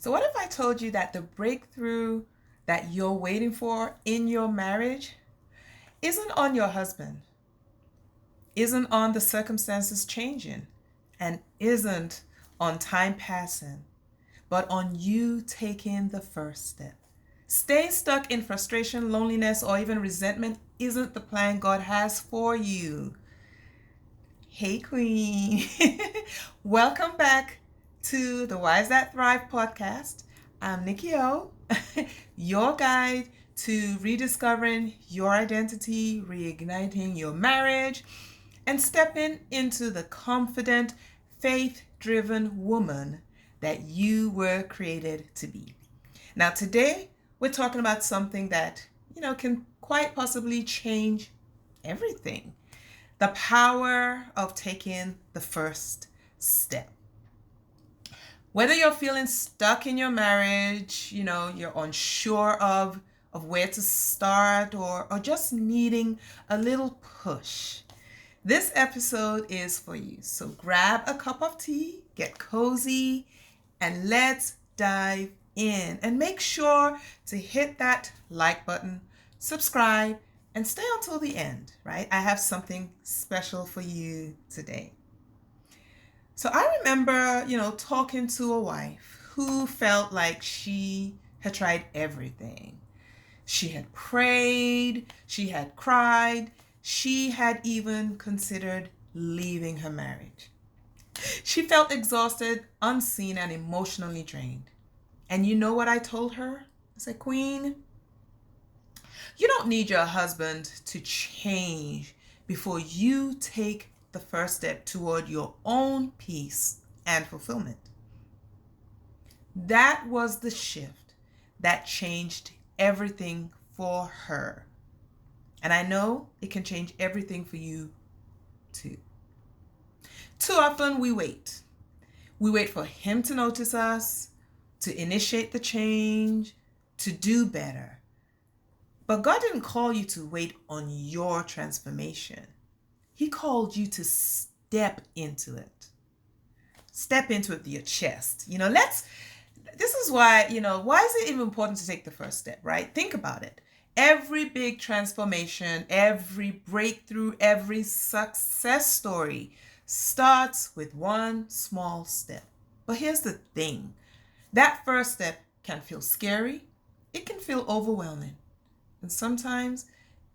So, what if I told you that the breakthrough that you're waiting for in your marriage isn't on your husband, isn't on the circumstances changing, and isn't on time passing, but on you taking the first step? Staying stuck in frustration, loneliness, or even resentment isn't the plan God has for you. Hey, Queen. Welcome back to the Wives That Thrive podcast. I'm Nikki O, your guide to rediscovering your identity, reigniting your marriage, and stepping into the confident, faith driven woman that you were created to be. Now, today we're talking about something that, can quite possibly change everything: the power of taking the first step. Whether you're feeling stuck in your marriage, you're unsure of where to start, or just needing a little push, this episode is for you. So grab a cup of tea, get cozy, and let's dive in. And make sure to hit that like button, subscribe, and stay until the end, right? I have something special for you today. So I remember, talking to a wife who felt like she had tried everything. She had prayed, she had cried, she had even considered leaving her marriage. She felt exhausted, unseen, and emotionally drained. And you know what I told her? I said, Queen, you don't need your husband to change before you take the first step toward your own peace and fulfillment. That was the shift that changed everything for her. And I know it can change everything for you too. Too often we wait. We wait for him to notice us, to initiate the change, to do better. But God didn't call you to wait on your transformation. He called you to step into it. Step into it with your chest. This is why, why is it even important to take the first step, right? Think about it. Every big transformation, every breakthrough, every success story starts with one small step. But here's the thing. That first step can feel scary. It can feel overwhelming. And sometimes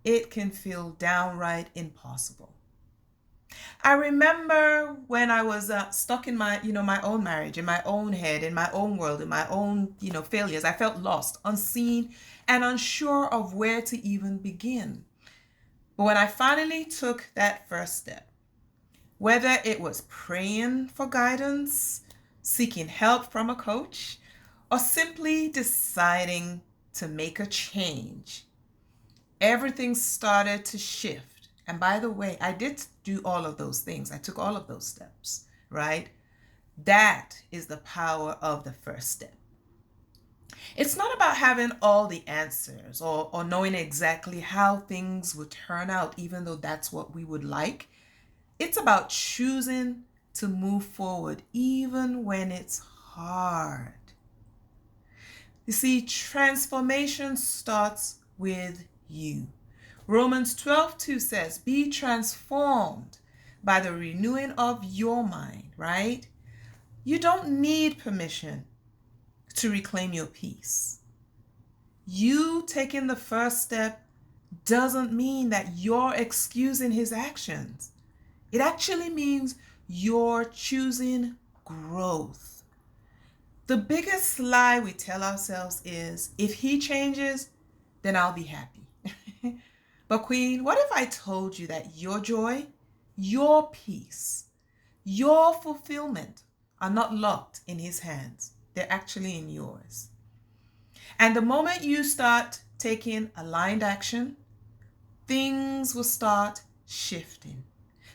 it can feel downright impossible. I remember when I was stuck in my own marriage, in my own head, in my own world, in my own, failures. I felt lost, unseen, and unsure of where to even begin. But when I finally took that first step, whether it was praying for guidance, seeking help from a coach, or simply deciding to make a change, everything started to shift. And by the way, I did do all of those things. I took all of those steps, right? That is the power of the first step. It's not about having all the answers or knowing exactly how things would turn out, even though that's what we would like. It's about choosing to move forward, even when it's hard. You see, transformation starts with you. Romans 12:2 says, be transformed by the renewing of your mind, right? You don't need permission to reclaim your peace. You taking the first step doesn't mean that you're excusing his actions. It actually means you're choosing growth. The biggest lie we tell ourselves is, if he changes, then I'll be happy. But Queen, what if I told you that your joy, your peace, your fulfillment are not locked in his hands? They're actually in yours. And the moment you start taking aligned action, things will start shifting.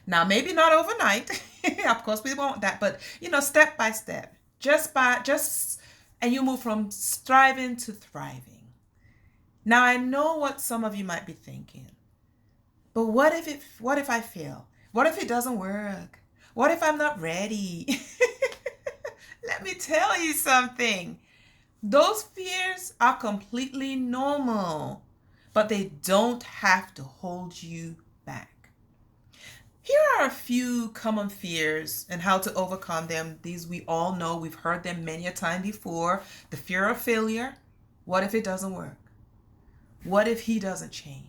Now, maybe not overnight. Of course, we want that, but step by step, and you move from striving to thriving. Now, I know what some of you might be thinking, but what if I fail? What if it doesn't work? What if I'm not ready? Let me tell you something. Those fears are completely normal, but they don't have to hold you back. Here are a few common fears and how to overcome them. These we all know, we've heard them many a time before. The fear of failure. What if it doesn't work? What if he doesn't change?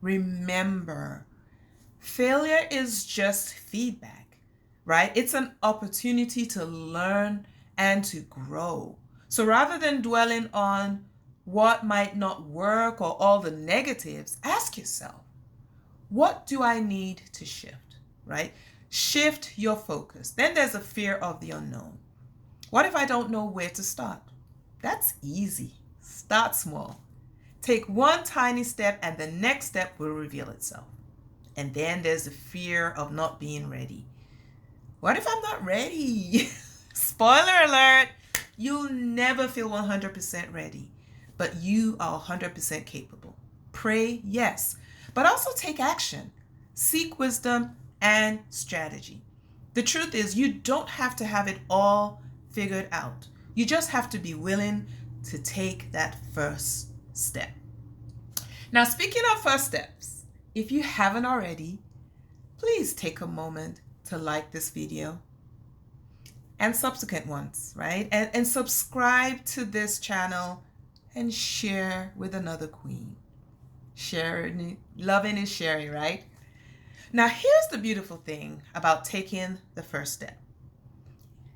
Remember, failure is just feedback, right? It's an opportunity to learn and to grow. So rather than dwelling on what might not work or all the negatives, ask yourself, what do I need to shift, right? Shift your focus. Then there's a fear of the unknown. What if I don't know where to start? That's easy. Start small. Take one tiny step and the next step will reveal itself. And then there's the fear of not being ready. What if I'm not ready? Spoiler alert, you'll never feel 100% ready, but you are 100% capable. Pray, yes, but also take action. Seek wisdom and strategy. The truth is, you don't have to have it all figured out. You just have to be willing to take that first step. Now, speaking of first steps, if you haven't already, please take a moment to like this video and subsequent ones, right? And subscribe to this channel and share with another queen. Sharing, loving is sharing, right? Now, here's the beautiful thing about taking the first step.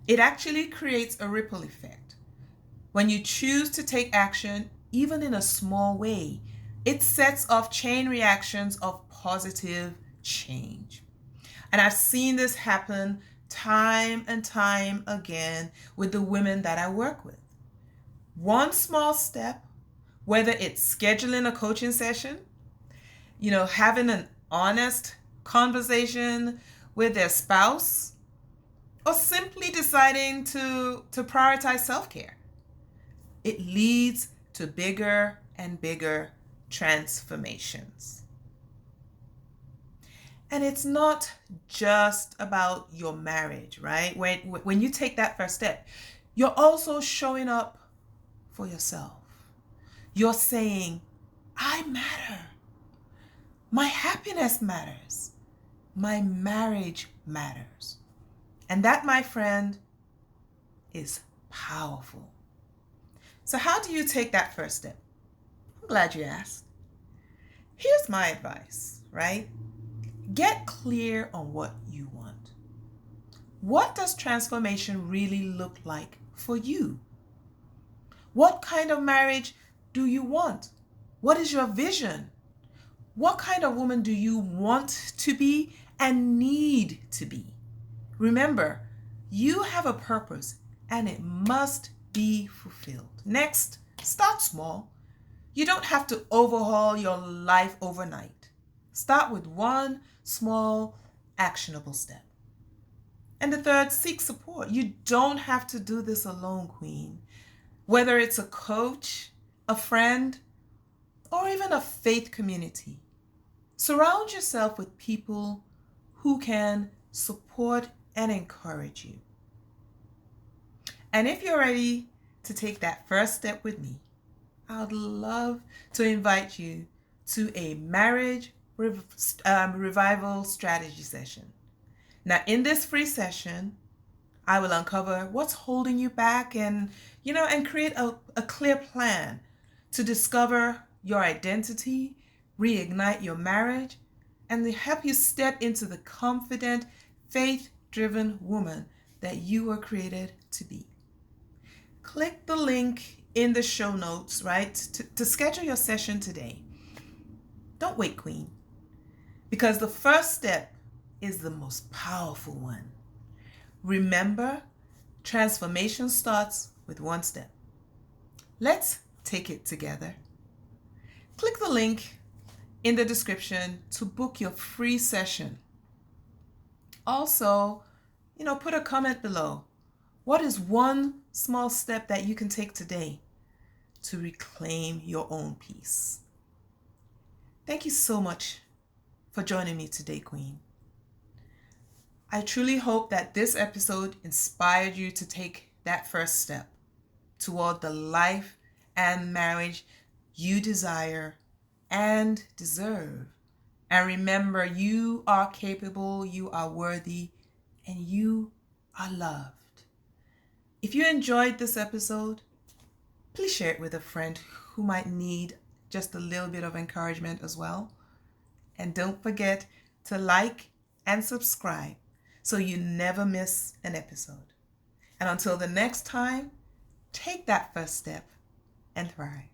It actually creates a ripple effect. When you choose to take action, even in a small way, it sets off chain reactions of positive change. And I've seen this happen time and time again with the women that I work with. One small step, whether it's scheduling a coaching session, having an honest conversation with their spouse, or simply deciding to prioritize self-care, it leads to bigger and bigger transformations. And it's not just about your marriage, right? When you take that first step, you're also showing up for yourself. You're saying, I matter. My happiness matters. My marriage matters. And that, my friend, is powerful. So how do you take that first step? I'm glad you asked. Here's my advice, right? Get clear on what you want. What does transformation really look like for you? What kind of marriage do you want? What is your vision? What kind of woman do you want to be and need to be? Remember, you have a purpose and it must be fulfilled. Next, start small. You don't have to overhaul your life overnight. Start with one small, actionable step. And the third, seek support. You don't have to do this alone, Queen. Whether it's a coach, a friend, or even a faith community, surround yourself with people who can support and encourage you. And if you're ready to take that first step with me, I'd love to invite you to a marriage revival strategy session. Now, in this free session, I will uncover what's holding you back and create a clear plan to discover your identity, reignite your marriage, and to help you step into the confident, faith-driven woman that you were created to be. Click the link in the show notes, right, to schedule your session today. Don't wait, Queen, because the first step is the most powerful one. Remember, transformation starts with one step. Let's take it together. Click the link in the description to book your free session. Also, put a comment below. What is one small step that you can take today to reclaim your own peace? Thank you so much for joining me today, Queen. I truly hope that this episode inspired you to take that first step, toward the life and marriage you desire and deserve. And remember, you are capable, you are worthy, and you are loved. If you enjoyed this episode, please share it with a friend who might need just a little bit of encouragement as well. And don't forget to like and subscribe so you never miss an episode. And until the next time, take that first step and thrive.